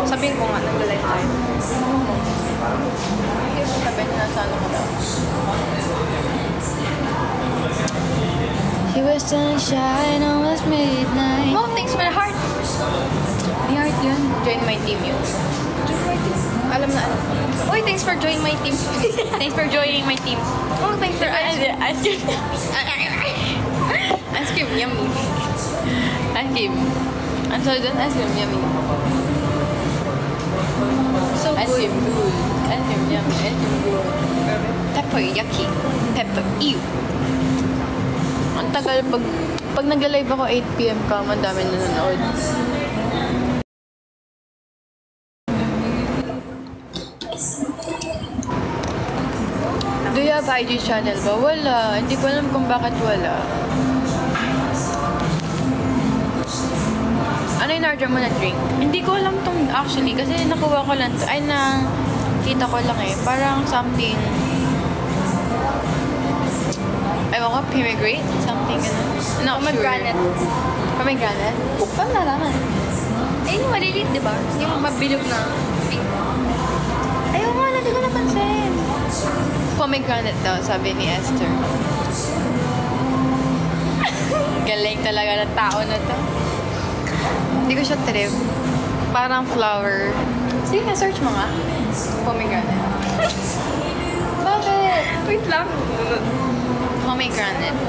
Sabihin ko nga, nag-live tayo. Hindi mo sabihin na sa ano ko daw. He was sunshine, almost midnight. Oh, thanks for the heart. May heart yun. Join my team yun. Join my team. Alam na alam. Uy, thanks for joining my team. Thanks for joining my team. Oh, thanks for Ice cream. Ice cream, yummy. Ice cream. Ang sorry doon, ice cream, yummy. So Ice good. cream, good. Ice cream, yummy. Ice cream, good. Pepper, yucky. Pepper, ew. Ang tagal pag nagla-live ako 8 PM ka, ang dami nanonood. Do you have IG channel ba? Wala. Hindi ko alam kung bakit wala. Ano yung order mo na drink? Hindi ko alam tong actually kasi nakuha ko lang to. Ay na kita ko lang eh. Parang something ewan ko, pomegranate? Something no, Pomegranate. Pomegranate? Paano nalaman? Eh, yung malilit, di ba? Yung mabilog na pink. Ayaw nga, hindi ko napansin. Pomegranate daw, sabi ni Esther. Galing talaga ng tao na to. Hindi ko siya trip. Parang flower. Sige nga, search mo nga. Pomegranate. Bakit? Wait lang. Pomegranate.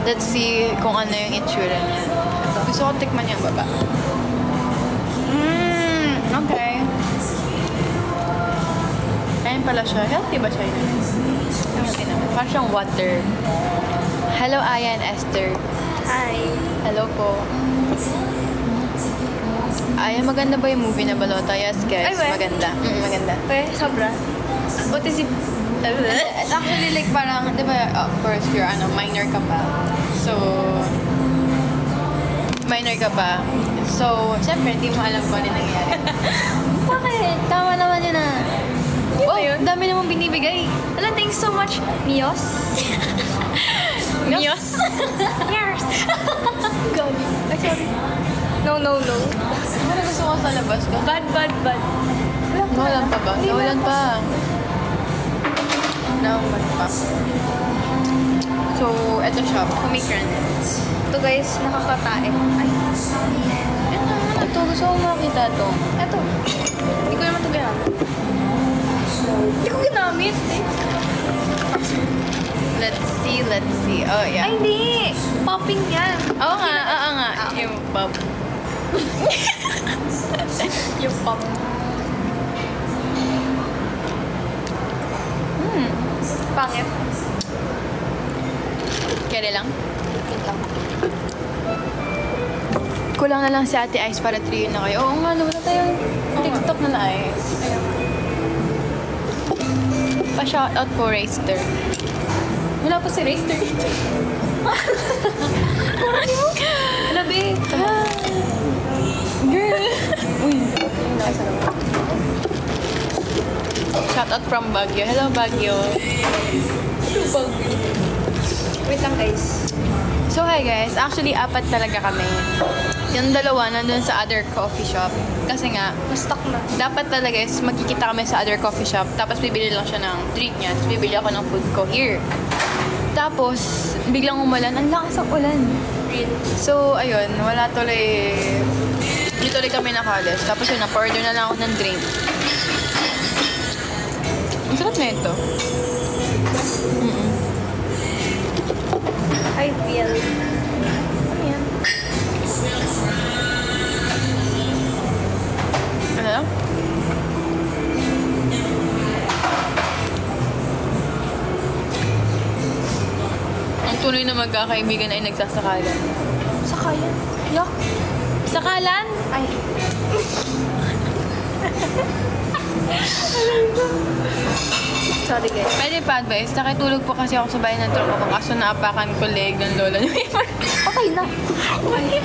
Let's see kung ano yung itsura niya. Gusto ko tikman yung baba. Okay. Ayun pala siya. Healthy ba siya yun? Healthy naman. Parang siyang water. Hello, Aya and Esther. Hi. Hello po. Aya, maganda ba yung movie na Balota? Yes, guys. Ay, we? Maganda. Maganda. Okay, sobra. What is it? It's actually like parang, di ba, of course, you're minor ka pa. So, minor ka pa. So, syempre, hindi mo alam kung ano nangyayari. Bakit? Tama naman yun na. Oh, dami namang binibigay. Alam, thanks so much, Mios. Mios? Yes. Go. Ay, sorry. No. Ano gusto ko sa labas ko? Bad. Nawalan pa ba? Nawalan pa. Nawalan pa. So, eto siya. Pomegranates. Ito guys, nakakatae. Ay. Ito, gusto ko makita ito. Ito. Hindi ko naman ito ginamit. Hindi ko ginamit. Let's see. Oh, yeah. Ay, hindi. Popping yan. Oo nga. Yung pop. Yung pop. Pangit. Kaya lang? Wait lang. Kulang na lang si Ate Ice para 3 na kayo. Oo nga, wala tayong TikTok na Ice. Ayun. Pa-shoutout po, Raster. Wala pa si Raster dito. Ano, babe? Girl! Uy. Shoutout from Baguio. Hello, Baguio. Wait lang guys. So, hi guys. Actually, 4 talaga kami. Yung 2 nandun sa other coffee shop. Kasi nga, Na-stuck na. dapat talaga is magkikita kami sa other coffee shop. Tapos bibili lang siya ng drink niya. Tapos bibili ako ng food ko here. Tapos, biglang umulan. Ang lakas ng ulan. So, ayun. Wala tuloy. Hindi tuloy kami nakalis. Tapos yun, na-order na lang ako ng drink. Ang sarap na ito. I feel. Ano yan? Ano? Ang tunay na magkakaibigan ay nagsasakalan. Sakayan. Yak. Sakalan? Ay. Sorry guys. Pwede pa advice. Nakitulog po kasi ako sa bahay ng tropa ko. Kaso naapakan ko leg ng lola niya. Patay na. Uy.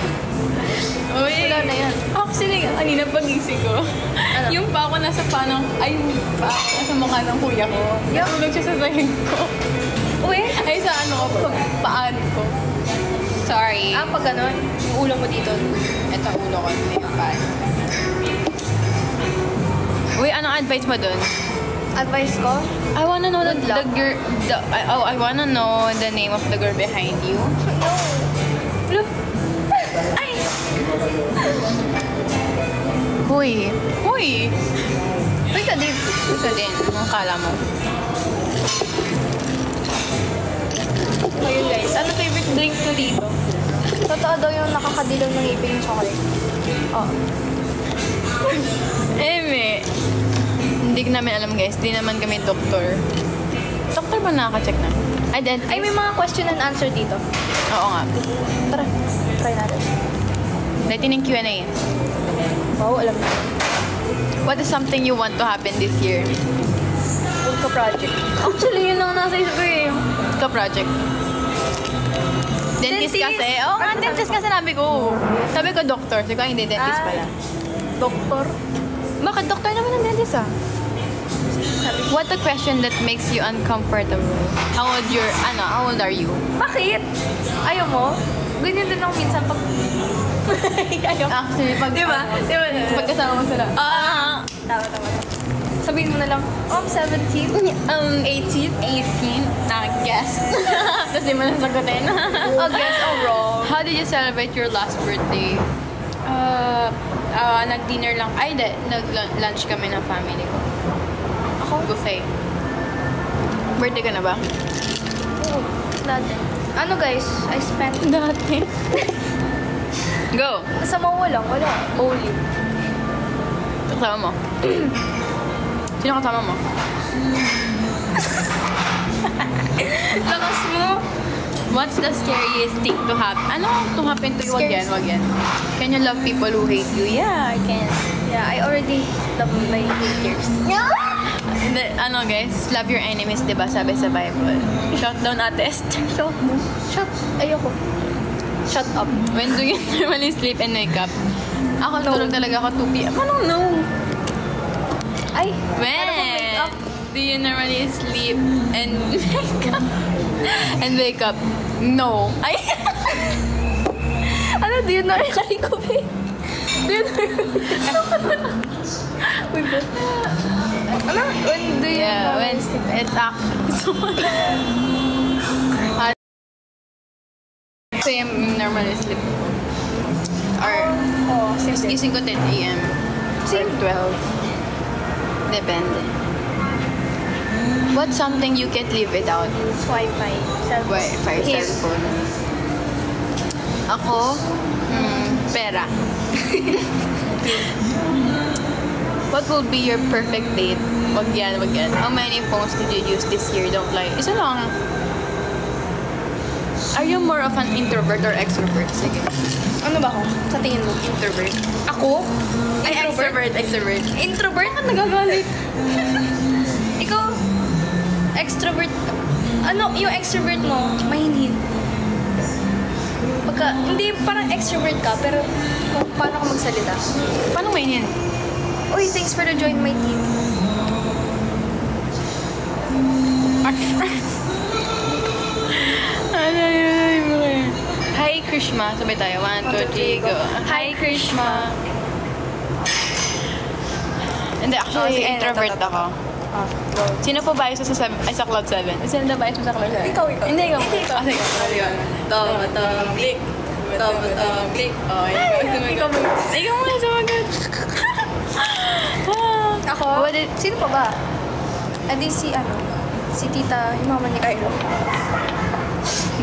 Wala na yan. Actually, kanina pagising ko. Ano? Yung pa ako nasa panang, ay, pa ako nasa mukha ng kuya ko. Natulog siya sa sahig ko. Uy. Ay, sa ano ko, paan ko. Sorry. Pag ganun, yung ulo mo dito. Ito ang ulo ko. May paan. advice mo dun? Advice ko? I wanna know Good luck. I wanna know the name of the girl behind you. No. Ay! Huy! Huy! Uy ka din. Ito din. Anong kala mo? Ayun guys, ano favorite drink ko dito? Totoo daw yung nakakadilaw ng ngipin yung chocolate. Oh. Eme! Hindi ko namin alam guys. Hindi naman kami doktor. Doktor ba nakaka-check na? Ay, may mga question and answer dito. Oo nga. Tara, try natin. Dati ng Q&A. Wow, alam na. What is something you want to happen this year? Ulka project. Actually, yun ang nasa isip ko eh. Ito project. Dentist kasi. Oo nga, dentist kasi sabi ko. Sabi ko doctor. Sabi ko, hindi, dentist pala. Doktor. Bakit doktor naman ang dentist ah? What a question that makes you uncomfortable? How old are you? Bakit? Ayaw mo? Ganyan din ako minsan pag... Ayaw. Actually, pag... Diba? Diba? Pagkasama mo sila. Tama. Sabihin mo na lang, I'm 17. 18? 18? Guess. Tapos di mo na sagutin. Oh, guess, wrong. How did you celebrate your last birthday? Nag-dinner lang. Ay, hindi. Nag-lunch kami ng family ko. Ako? Buffet. Birthday ka na ba? Oo. Dati. Ano guys? I spent... Dati. Go. Sa mawa lang, wala. Olive. Kasama mo? Sino kasama mo? Lakas mo. What's the scariest thing to happen? Ano to happen to you? Wag yan, Scariest- wag yan. Can you love people who hate you? Yeah, I can. Yeah, I already love my haters. Ano guys, love your enemies, diba? Sabi sa Bible. Shut down atest. Shut mo. Shut. Ayoko. Shut up. When do you normally sleep and wake up? Ako No. tulog talaga ako 2 p.m. Ano no? Ay. When Paano kung wake up? do you normally sleep and wake up? And wake up? No. Ay! Ano, do you know yung kaliko, babe? Do you know? Wait, babe. Ano? When do you Yeah, know? when it's actually same normally sleep. Or Oh, same. gising ko 10 a.m. Same. 12. Depende. What's something you can't live without? Wi-Fi. Cellphone. Wi-Fi, Him. cellphone. Ako, pera. What will be your perfect date? Wag yan, wag yan. How many phones did you use this year? Don't lie. Isa lang. Are you more of an introvert or extrovert? Sige. Ano ba ako? Sa tingin mo? Introvert. Ako? Ay, extrovert, extrovert. Introvert? Bakit nagagalit? Ikaw, extrovert. Ano, yung extrovert mo, mahinhin. Pagka, hindi parang extrovert ka, pero kung paano ka magsalita. Paano mainin? Uy, thanks for the join my team. Hi, Krishma. Sabay tayo. 1, 2, 3, go. Hi, Krishma. Hindi, actually, sige, introvert ito. ako. Go. Sino po ba ayos sa Cloud 7? Sino na ba ayos sa Cloud 7? Ikaw. Hindi, ikaw. Hindi, ikaw. Sige, sige. Click. Click. Oh, ikaw sumagot. Ikaw muna sumagot. Ako? What did... Sino pa ba? Adi si, si tita, yung mama ni Kylo.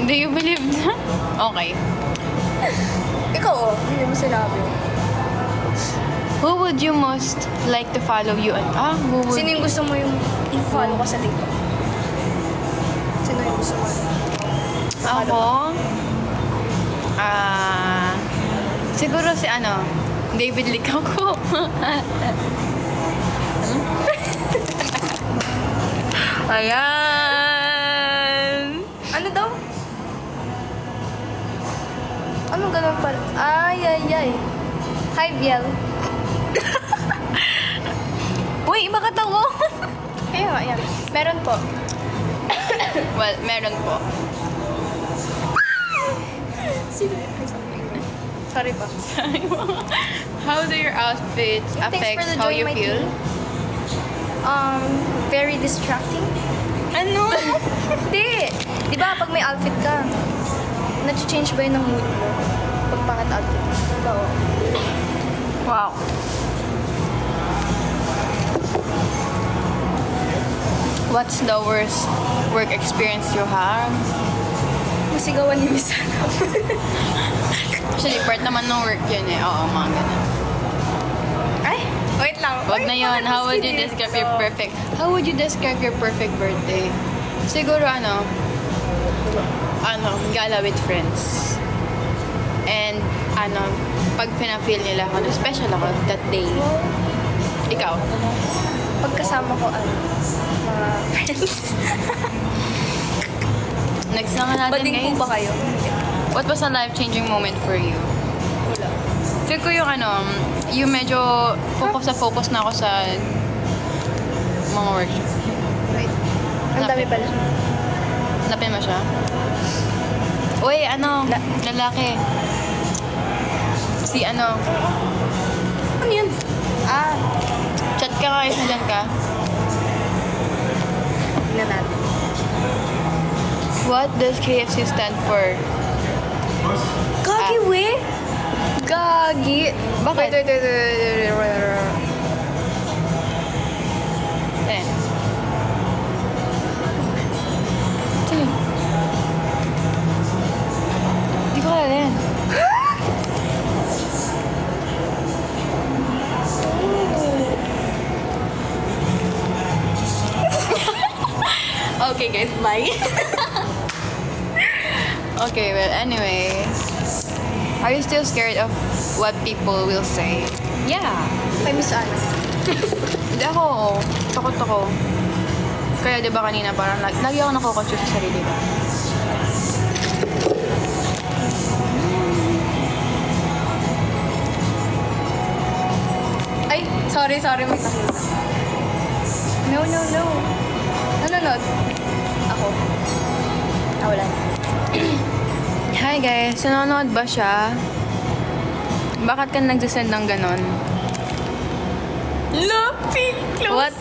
Do you believe that? Okay. Ikaw, hindi mo sinabi. Who would you most like to follow you on? Who would... Sino yung gusto mo yung i-follow ka sa TikTok? Sino yung gusto mo? Ako? Siguro si David Licaco. Ayan! Ano daw? Ano ganun pala? Ay. Hi, Biel. Uy, iba ka tawo! Kaya nga, yan. Meron po. Well, meron po. Sino? Sorry pa. How do your outfits affect for the how joy, you my feel? team. Very distracting. Ano? Hindi. Di ba, pag may outfit ka, nag-change ba yun ng mood mo? Pag pangat outfit mo. Diba, oh. Wow. What's the worst work experience you have? Masigawan ni Miss Ana. Actually, part naman ng work yun eh. Oo, mga ganun. Ay, wait lang. Wag na yun. How would you describe your perfect... How would you describe your perfect birthday? Siguro gala with friends. And pag pina-feel nila ako, special ako that day. Ikaw? Pagkasama ko, mga friends. Next na nga natin, Bading guys. po ba kayo? What was a life-changing moment for you? Wala. Feel ko yung yung medyo focus na ako sa mga workshop. Wait. Ang dami pala. Hanapin mo siya? Uy, lalaki. Si Ano yun? Chat ka nga, isa dyan ka. Tignan natin. What does KFC stand for? Gagi, we? Gagi. Bakit? Wait. Ayan. Sige. Hindi ko kaya yan. Okay guys, bye. Okay, well anyway. Are you still scared of what people will say? Yeah. Kay Miss Ana. Hindi ako. Takot ako. Kaya diba kanina parang lagi ako nakukonfuse sa sarili ko. Ay, sorry, may nakita. No. Nanonood? Ako. Wala na. Hi guys, nanonood ba siya? Bakit ka nagsasend ng ganon? Lapit close.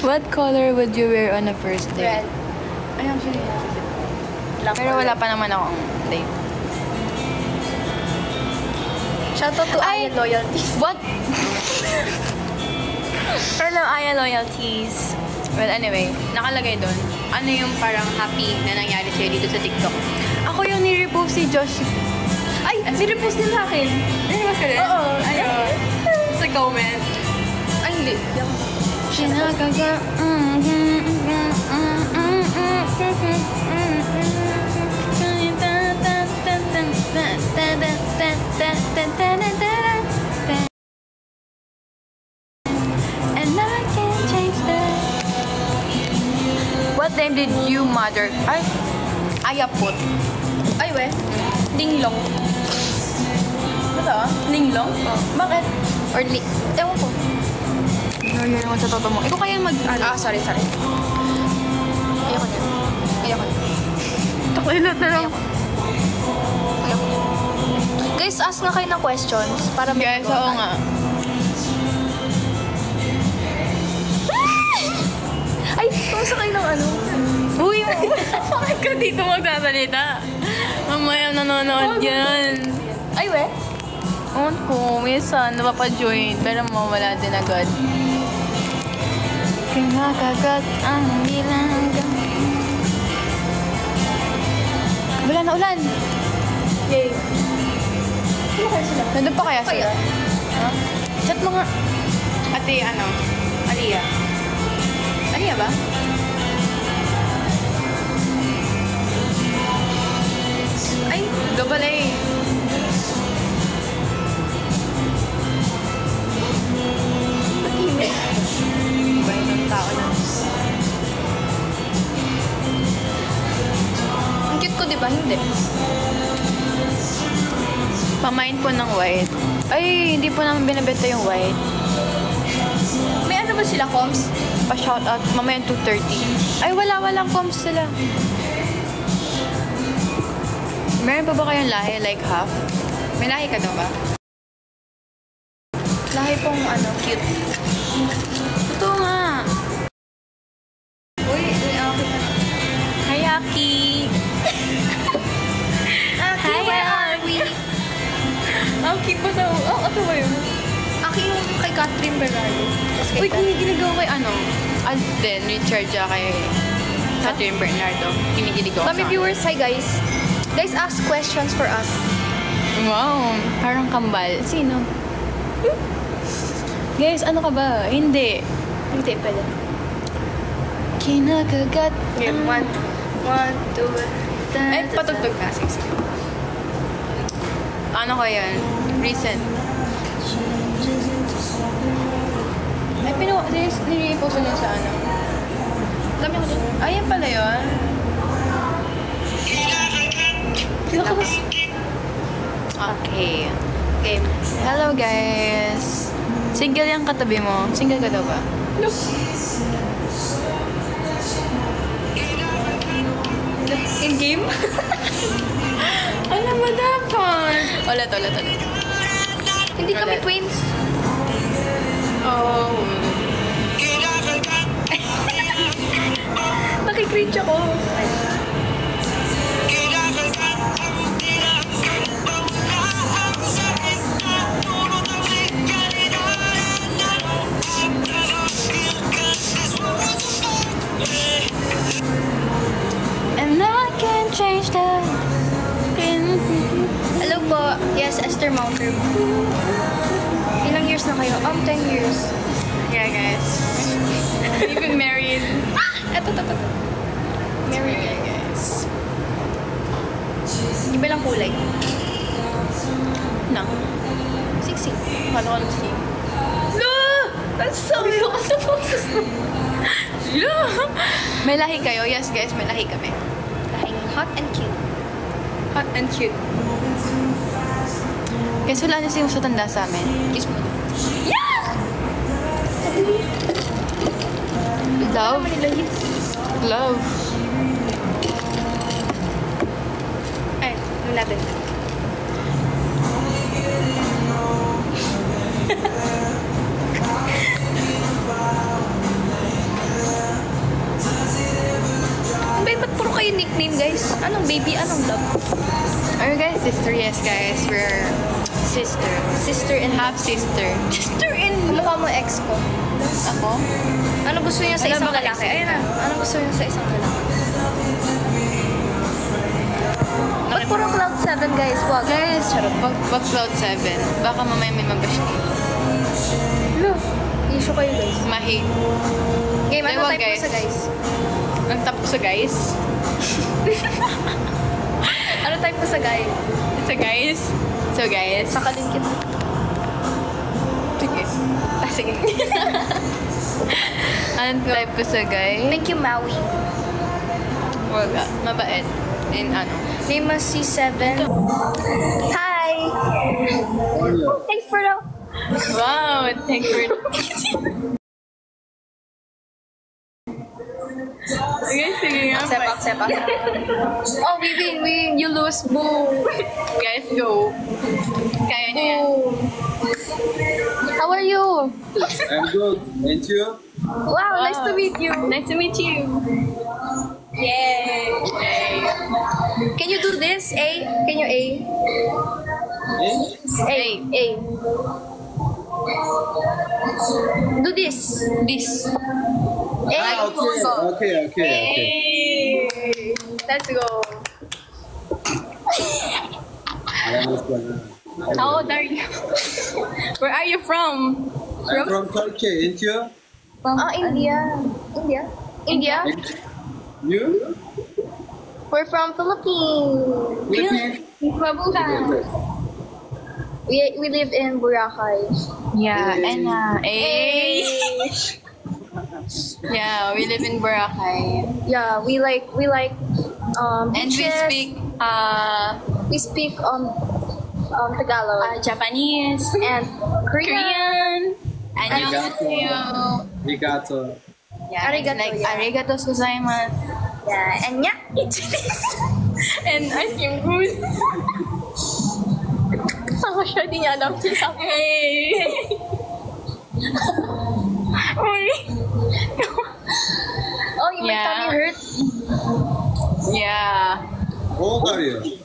What color would you wear on a first date? Red. Ay, actually, Black pero wala pa naman akong date. Shoutout to Ay! Aya Loyalties. What? Hello, Aya Loyalties. Well, anyway, nakalagay doon. Ano yung parang happy na nangyari sa'yo dito sa TikTok? Ako yung ni-repost si Josh. Ay, si-repost din sa akin. Nanimas ka din? Oo. Ayun. Sa comment. Ay, hindi. Hindi ako. Sinagaga. And I can't change that. What name did you mother? Ay, Ayapot. Ay, we. Linglong. Ito? Linglong? Bakit? Or ewan ko. Yun naman sa toto mo. Ikaw kaya Sorry. Ayoko na. Takilot na lang. Ayoko. Guys, ask na kayo ng questions para Guys, oo nga. Ay, kumusta kayo ng ano? Uy, bakit ka dito magsasalita? Mamaya nanonood yan. Ay, we. Ewan ko, minsan napapajoin, pero mawala din agad. Kinakagat ang bilanggang. Wala na ulan. Yay. Ano kayo sila? Nandun pa kaya sila? Kaya? Ha? Chat mo nga. Ate, Aliyah. Aliyah ba? Ay, double A. Matime. Iba yung tao na. Ang cute ko, di ba? Hindi. Pamain po ng white. Ay, hindi po namin binibenta yung white. May ano ba sila, comms? Pa-shoutout, mamaya 2:30. Ay, walang comms sila. Meron pa ba kayong lahi? Like half? May lahi ka daw ba? Lahi pong cute. Totoo nga. Uy, ako na. Hi, Aki. Aki, where are we? Aki pa daw. Oh, ako ba yun? Aki yung kay Catherine Bernardo. Uy, kinikilig ako kay Alden Richard kay Catherine Bernardo. Kinikilig ako Kami viewers, hi guys. Guys, ask questions for us. Wow, parang kambal. Sino? Guys, ano ka ba? Hindi. Hindi, pwede. Kinakagat. Okay, one, two, Ay, patugtog na. Sige. Ano ko yan? Recent. Ay, nire-post na sa ano. Dami ko dyan. Ay, yan pala yun. Lakas. Okay. Hello, guys. Single yung katabi mo. Single ka daw ba? No. In game? Ano ba dapat? Ulit. Hindi kami Ulit. twins. Oh. Nakikringe ako. And I can't change that. Hello po. Yes, Esther Mounter. Ilang years na kayo? 10 years. Yeah, guys. Even married. Eto. Married, yeah, guys. Iba lang kulay. No. Siksi. Paano ko see? No! That's so cute. Kasi boses mo. May lahi kayo? Yes, guys. May lahi kami. Lahing hot and cute. Hot and cute. Guys, wala na siya sa tanda sa amin. Kiss mo. Yeah! Love. Ano nila yun? Love. Ay, ano natin? Ba't puro kayo nickname, guys? Anong baby? Anong love? Are you guys sister? Yes, guys. We're sister. Sister and Half sister. sister in mukha mo ex ko. Ako? Ano gusto niya sa Ano isang ba lalaki? ex? Ayun na. Ano gusto niya sa isang lalaki? Ba't puro Cloud 7, guys? Wag. Guys, charot. Pag Cloud 7, baka mamaya may mabash dito. Hello. Issue kayo, guys. Mahi. Game, ano Ewan, type mo sa guys? Ang tap ko sa guys. Ano type mo sa guy? So, guys. Sakalin kita. Sige. Sige. Anong type ko sa guy? Thank you, Maui. Wala. Mabait. And ano? Name us C7. Hi! Thanks for the... Wow! Thank you. Sige nga. Sepak. Oh, we win. You lose. Boom. Guys, go. Kaya niyo yan. Boom. How are you? I'm good. And you? Wow, nice to meet you. Nice to meet you. Yay. Can you do this? A? Can you A? Eh? A. Do this. This. A. Okay. Hey. Let's go. How old are you? Where are you from? I'm from Turkey. And you? India. India? You? We're from Philippines. Philippines? Mabuhay. We live in Boracay. Yeah, Hey. and yeah, we live in Boracay. Yeah, we like And beaches. we speak Tagalog Japanese and Korean. Annyeonghaseyo. Arigato. Yeah, Arigato, like yeah. arigato gozaimasu. Yeah, and yeah. And ice cream goose. Ako siya, di niya alam siya. Hey. Oh, you my tummy hurt? Yeah. How old are you?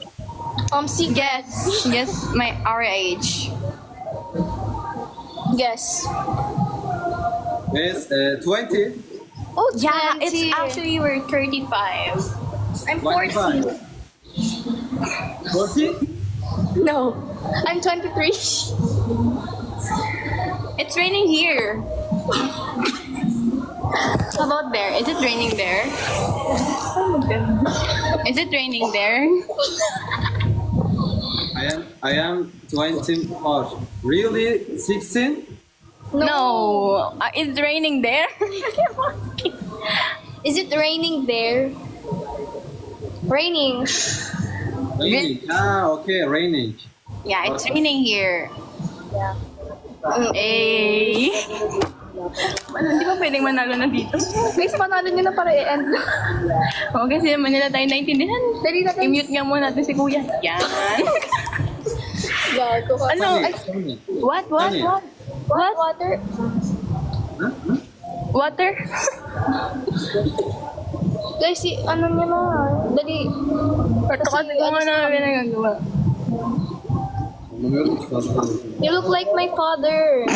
See, Guess my our age. guess. Yes, 20. Oh, Yeah, 20. it's actually we're 35. I'm 14. 40? No, I'm 23. It's raining here. How about there? Is it raining there? Is it raining there? I am 24. Really? 16? No. It's raining there. Is it raining there? Raining. Raining. Ah, okay, raining. Yeah, it's raining here. Yeah. Eh. Hindi ba pwedeng manalo na dito? Guys, panalo nyo na para i-end. Oo, kasi naman nila tayo naintindihan. Dali na guys. I-mute nga muna natin si Kuya. Yan. Gago ka. Ano? Funny. What? What? Water? Huh? Water? Guys, ano nyo na. Dali. Ito kasi kung ano namin nagagawa. You look like my father.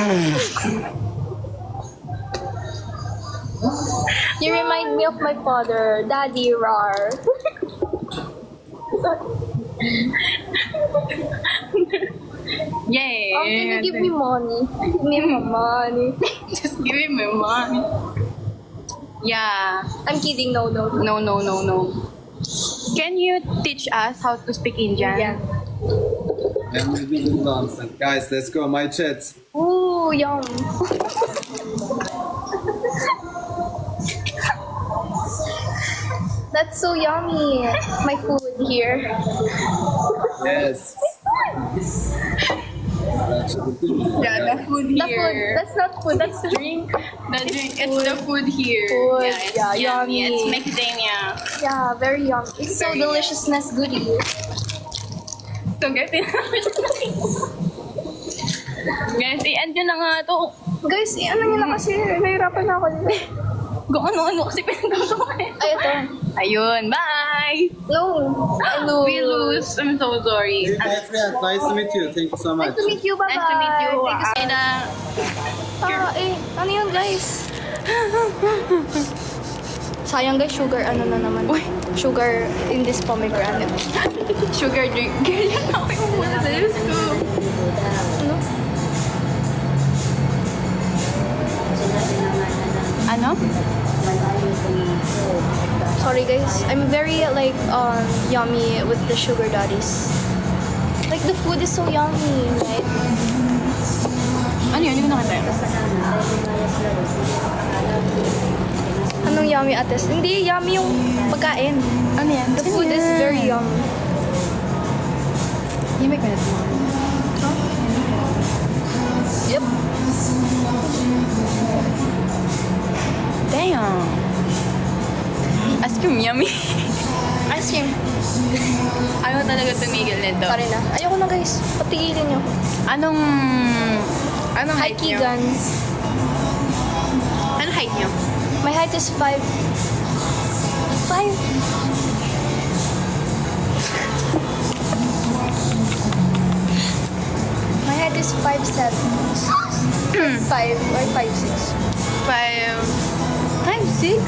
You remind me of my father, Daddy Rar. Yay! Can you give me money? Give me money. Just give him my money. Yeah. I'm kidding. No. No. Can you teach us how to speak Indian? Yeah. Guys, let's go. My chat. Ooh, yum. That's so yummy. My food here. Yes. Yeah, the food The here. food. That's not food. That's drink. The drink. It's the food here. Food. Yeah, it's Yeah, yummy. yummy. It's macadamia. Yeah, very yummy. It's so Very yummy. deliciousness goodie. So, guys, guys, i-end nyo na nga to. Guys, ano nyo na kasi. Nahirapan na ako dito. Kung ano-ano kasi pinagagawa eh. Ay, ito. Ayun, bye! No. Hello. We lose. I'm so sorry. Hey, my friend, nice to meet you. Thank you so much. Nice to meet you. Bye-bye. Nice to meet you. Thank you so And, ano yun, guys? Sayang, guys. Sugar, ano na naman. Sugar in this pomegranate. sugar drink. Ganyan ako yung muna sa ko. Ano? Ano? Sorry, guys. I'm very, like, yummy with the sugar daddies. Like, the food is so yummy, right? Ano yun? Hindi ko nakita. Anong yummy, ates? Hindi, yummy yung pagkain. Ano yan? The food is very yummy. Yung may kalat mo. Yep. Damn. Ice cream yummy. Ice cream. Ayaw talaga tumigil nito. Pare na. Ayoko na, guys. Patigilin nyo. Anong Hi, height niyo? Keegan. Anong height niyo? My height is 5. 5. My height is 5'7". 5 or 5'6". 5'6"?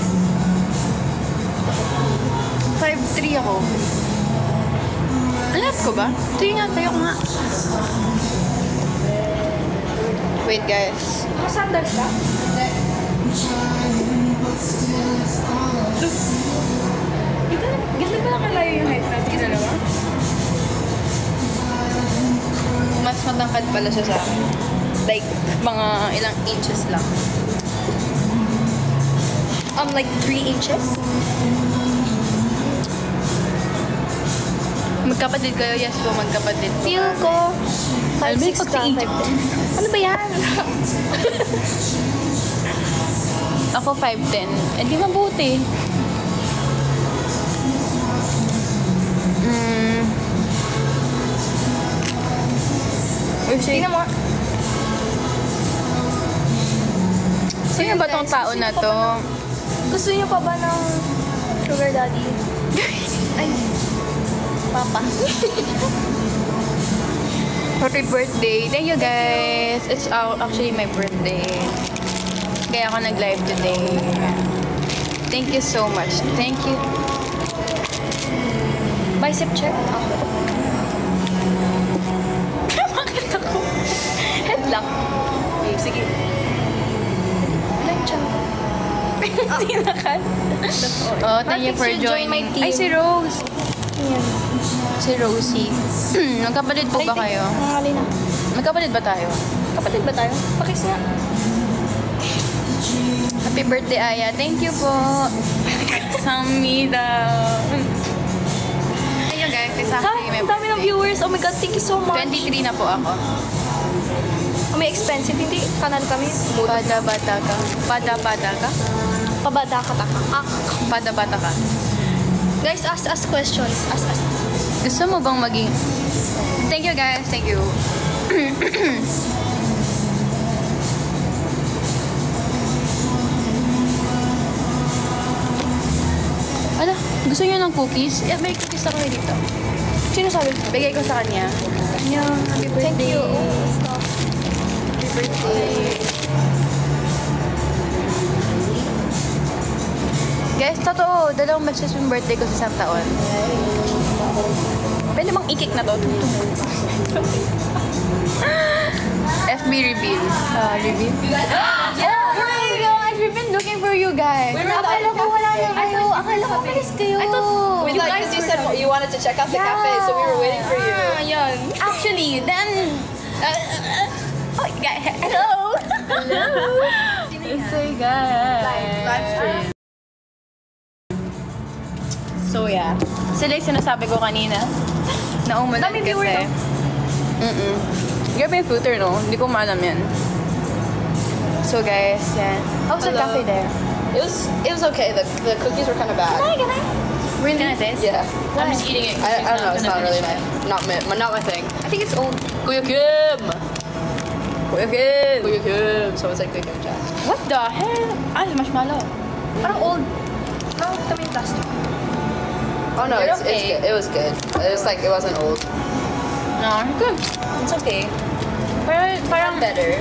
5'3" ako. Alas ko ba? Tayo ko nga. Wait, guys. Sandals ka? Ganito pala kalayo yung height natin dalawa? Mas matangkad pala siya sa akin. Like, mga ilang inches lang. Like 3 inches? Magkapatid kayo? Yes po, magkapatid po. Feel ko 5'6" ka, Alvin, 5'10". Ano ba yan? Ako 5'10". Eh di mabuti. Tingnan mo. Sino ba tong tao na to? Gusto niyo pa ba ng sugar daddy? Ay, papa. Happy birthday. Thank you guys. It's actually my birthday. Kaya ako nag-live today. Thank you so much. Thank you. Bicep check. Bakit ako? Headlock. Sige. Ilang chan? Tinakan. Oh, thank you for Marcus, you join my joining. team. Ay, si Rose. Yan. Si Rosie. Magkapatid po ba kayo? Nangali na. Magkapatid ba tayo? Kapatid ba tayo? Pakis nga. Happy birthday, Aya. Thank you po. Samida. Ayun guys, it's Ha? actually my Ang dami ng birthday. viewers. Oh my God, thank you so much. 23 na po ako. Oh, may expensive. Hindi, kanan kami. Pada-bata ka. Pada-bata ka? Pabada ka taka. Pada-bata ka. Guys, ask us questions. Ask us. Gusto mo bang maging... Thank you guys, thank you. Ala, gusto niyo ng cookies? Yeah, may cookies ako dito. Sino sabi? Bigay ko sa kanya. Yeah, happy birthday. Thank you. Happy birthday. Guys, totoo, 2 beses yung birthday ko sa isang taon. Pwede bang ikik na to? FB reveal. Reveal? Yeah! Oh my gosh, we've been looking for you guys. Akala ko wala na kayo. Akala ko malis kayo. I thought We like, because you said you wanted to check out the cafe, so we were waiting for you. Yan. Actually, then... oh, guys, hello! Hello! So, guys. Live stream. So, yeah. Sila yung sinasabi ko kanina. Na umulan Daming kasi. viewers, Grabe yung footer, no? Hindi ko maalam yan. So, guys, yan. How's the Hello. cafe there? It was okay. The cookies were kind of bad. Really? Can I taste? Yeah. I'm just eating it. I don't know. It's not really not my thing. I think it's old. Kuya Kim. Kuya Kim. Kuya Kim. So it's like Kuya Kim chat. What the hell? Ay, marshmallow. Parang old. Parang kami plastic. Oh no, You're it's okay. good. It was good. It was like it wasn't old. No, good. It's okay. Parang Better.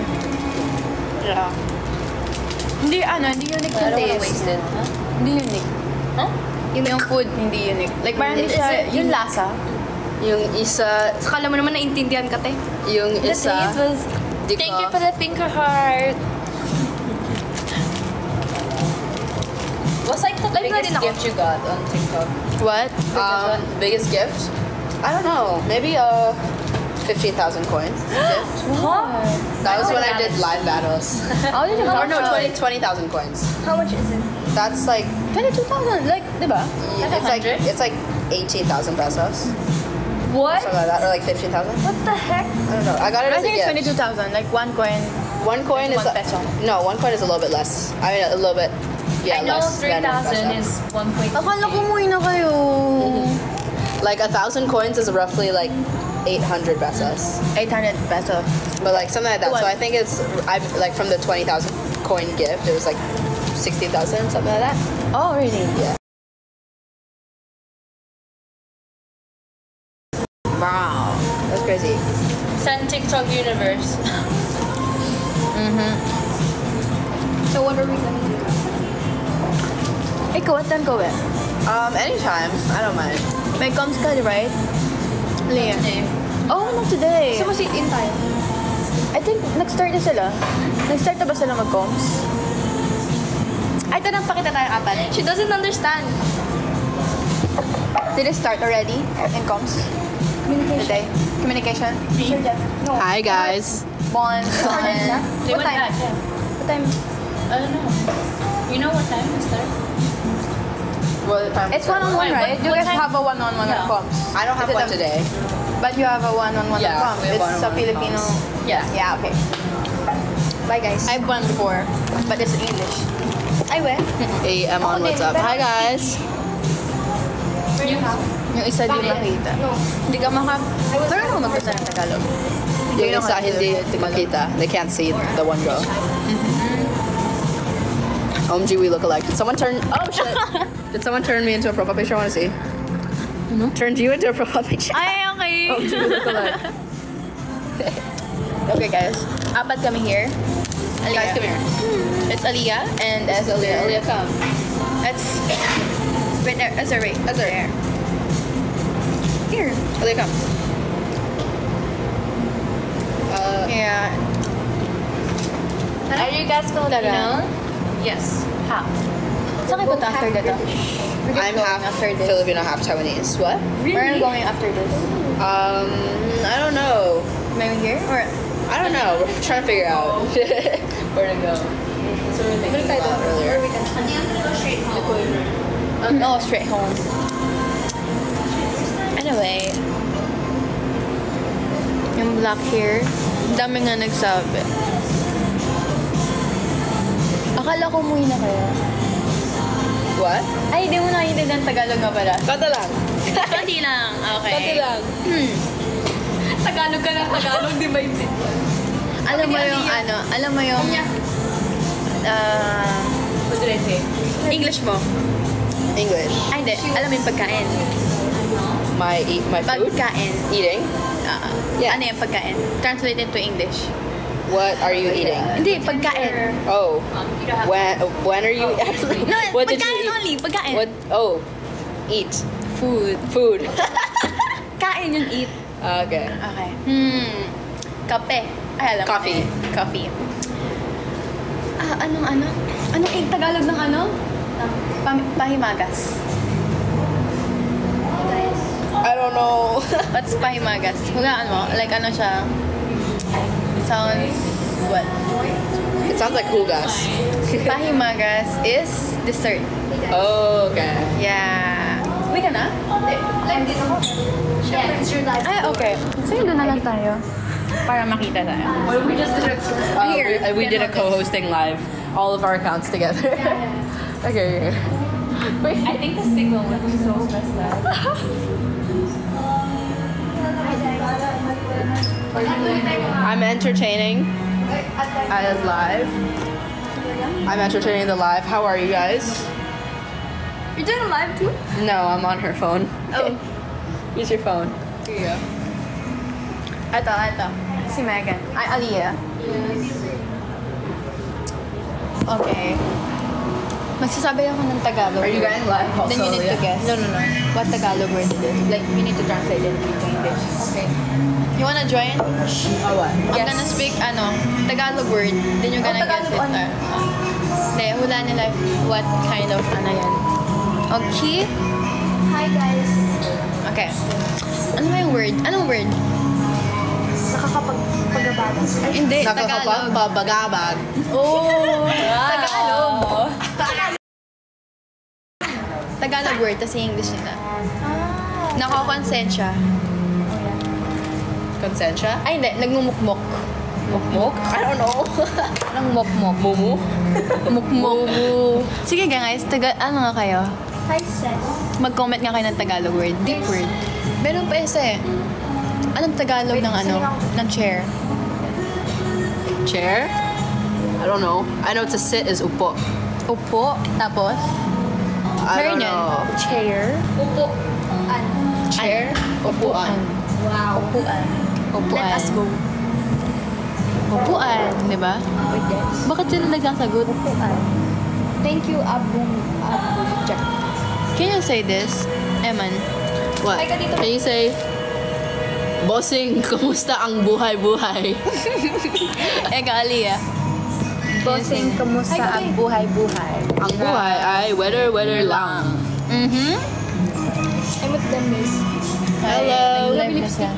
Yeah. Hindi unique I yung don't wanna taste. waste it. Hindi unique. Huh? Yung food, hindi unique. Like, parang hindi Is siya, it yung unique? lasa. Yung isa, Akala mo naman naintindihan ka, te. yung isa. Di Thank you ko- for the finger heart. What's like the Like, biggest na din ako. gift you got on TikTok? What? Biggest gift? I don't know. Maybe 15,000 coins gift. Huh? That was when I did live battles. How did you Or no, get 20,000 coins. How much is it? That's like 22,000, like, di ba? it's like 18,000 pesos. What? Something like that, or like 15,000. What the heck? I don't know. I got it I as a think it's gift. 22,000, like one coin. One coin is 1 peso. no, one coin is a little bit less. I mean, a little bit. Yeah, I know less than 3,000 1 peso. is 1.2. Akala ko umuwi na kayo. Like 1,000 coins is roughly like 800 pesos, 800 pesos. but like something like that. So What? I think it's like from the 20,000 coin gift, it was like 60,000, something like that. Oh, really? Yeah. Wow. That's crazy. Send TikTok universe. So what are we gonna do? Ikaw, what time ko ba? Anytime. I don't mind. May comms ka, right? Leah. Oh, not today. So sit in tayo. I think nag-start na sila. Nag-start na ba sila mag-comms? Ay, tanong pa kita tayo apat. She doesn't understand. Did it start already in comms? Today? Communication? Sure, Jeff. No. Hi guys. Bond. They What went time? back, yeah. What time? I don't know. You know what time it starts? What time? It's one-on-one, Wait, right? what You guys time? have a one-on-one Yeah. on comms. I don't have Is it one a- today. But you have a one-on-one Yeah, on comms. we have It's a one-on-one Filipino. comms. Yeah. Yeah, okay. Bye guys. I've won before, but it's English. Ay, we? Hey, I'm on din, WhatsApp. pero- Hi guys. Yung isa di makita. No. Hindi ka Pero naman magbasa ng Tagalog. Yung isa hindi makita. They can't see the one girl. OMG, we look alike. Did someone turn? Oh shit! Did someone turn me into a profile picture? I want to see. Turned you into a profile picture. Ay, okay. OMG, we look alike. Okay, guys. Apat kami here. Guys, come here. It's Aliyah and This is Aaliyah. Aaliyah, come. It's wait there. Azure. Azure. Here. Aaliyah, come. Yeah. Are you guys Filipino? Yes. Half. Saan kayo punta after dito? I'm half after this. Filipino, half Taiwanese. What? Where are you going after this? I don't know. Maybe here or I don't know. We're trying to figure out where to go. So we're thinking about earlier. no, straight home. Anyway, yung black hair, dami nga nagsabi. Akala ko umuwi na kayo. What? Ay, di mo naiintindihan Tagalog nga pala. Kata lang. Konti lang. Okay. Kata lang. Tagalog ka ng Tagalog, di ba hindi? Alam mo yung ano, alam mo yung What did I say? English mo. English. Ay, hindi. Alam mo yung pagkain. My food. Pagkain. Eating. Yeah. Ano yung pagkain? Translate into English. What are you eating? Hindi, pagkain. Oh. When are you? No, What did pagkain you eat? only. Pagkain. What? Oh. Eat. Food. Food. Kain yung eat. Okay. Okay. Kape. Ay, alam ko Coffee. na yun. Coffee. Anong ano? Anong Tagalog ng ano? Pahimagas. I don't know. What's pahimagas? Hugaan mo. Like ano siya? Sounds what? It sounds like hugas. Pahimagas is dessert. Oh, okay. Yeah. Uwi ka na? Yeah, it's your life. Ay, okay. So, yun na lang tayo. Para makita tayo. We just did we did a co-hosting live, all of our accounts together. Okay. Wait. I think the signal would be so messed up. I'm entertaining as live. I'm entertaining the live. How are you guys? You're doing a live too? No, I'm on her phone. Oh. Use your phone. Here you go. Ito. Si Megan. Ay, Aliyah. Okay. Magsasabi ako ng Tagalog. Are you word. getting live also? Then you need to Leah? guess. No. What Tagalog word it is. Like, you need to translate it into English. Okay. You wanna join? Oh, what? I'm gonna speak, Tagalog word. Then you're gonna guess it. Hindi, hula nila what kind of, yan. Okay? Hi guys. Okay. Ano ba yung word? Anong word? Nakakapagpagabatan. Hindi, Tagalog. Nakakapagpabagabag. Oh! Tagalog. Tagalog word, tas yung English nila. Nakakonsensya. Consensya? Ay, hindi. Nagmumukmok. Mukmuk? I don't know. Anong mukmok? Mumu? Mukmok. Sige guys, ano nga kayo? Hi sis. Mag-comment nga kayo ng Tagalog word. Deep word. Meron pa isa eh. Anong Tagalog ng ng chair? Chair? I don't know. I know to sit is upo. Upo. Tapos? I Meron don't yan. know. Chair. Upo. Chair? Upuan. Wow. Upuan. Upuan. Let us go. Upuan, di ba? With this. Bakit sila nagsasagot? Upuan. Thank you, Abong Jack. Can you say this? Eman. What? Ay, ka dito. Can you say, Bossing, kumusta ang buhay-buhay? Eka, Aliyah. Bossing, kamusta ang buhay-buhay? Ang buhay ay weather lang. Mm-hmm. I'm with them, miss. Hello. Nag-live na siya.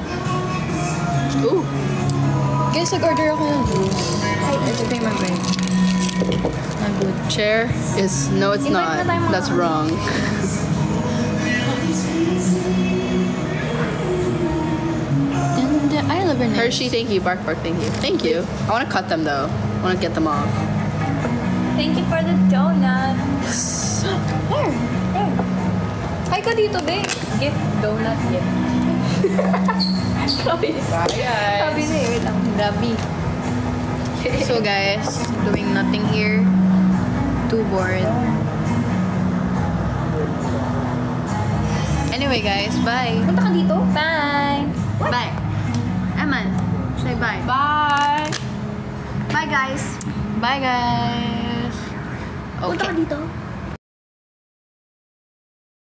Ooh. Guys, nag-order ako ng juice. Hi, Let's pay my break. Not good. Chair is, no it's Invite not. na tayo, mga- That's wrong. And I love her nails. Hershey, thank you. Bark, thank you. Thank you. I want to cut them though. I want to get them off. Thank you for the donut. Where? There. Hi ka dito, babe. Gift. Donut gift. Sabi Bye niya, wait lang. Gabi. So guys, doing nothing here. too bored. Anyway guys, bye. Punta ka dito? Bye. Bye. Eman, say bye. Bye. Bye, guys. Bye guys. Punta ka Okay. dito.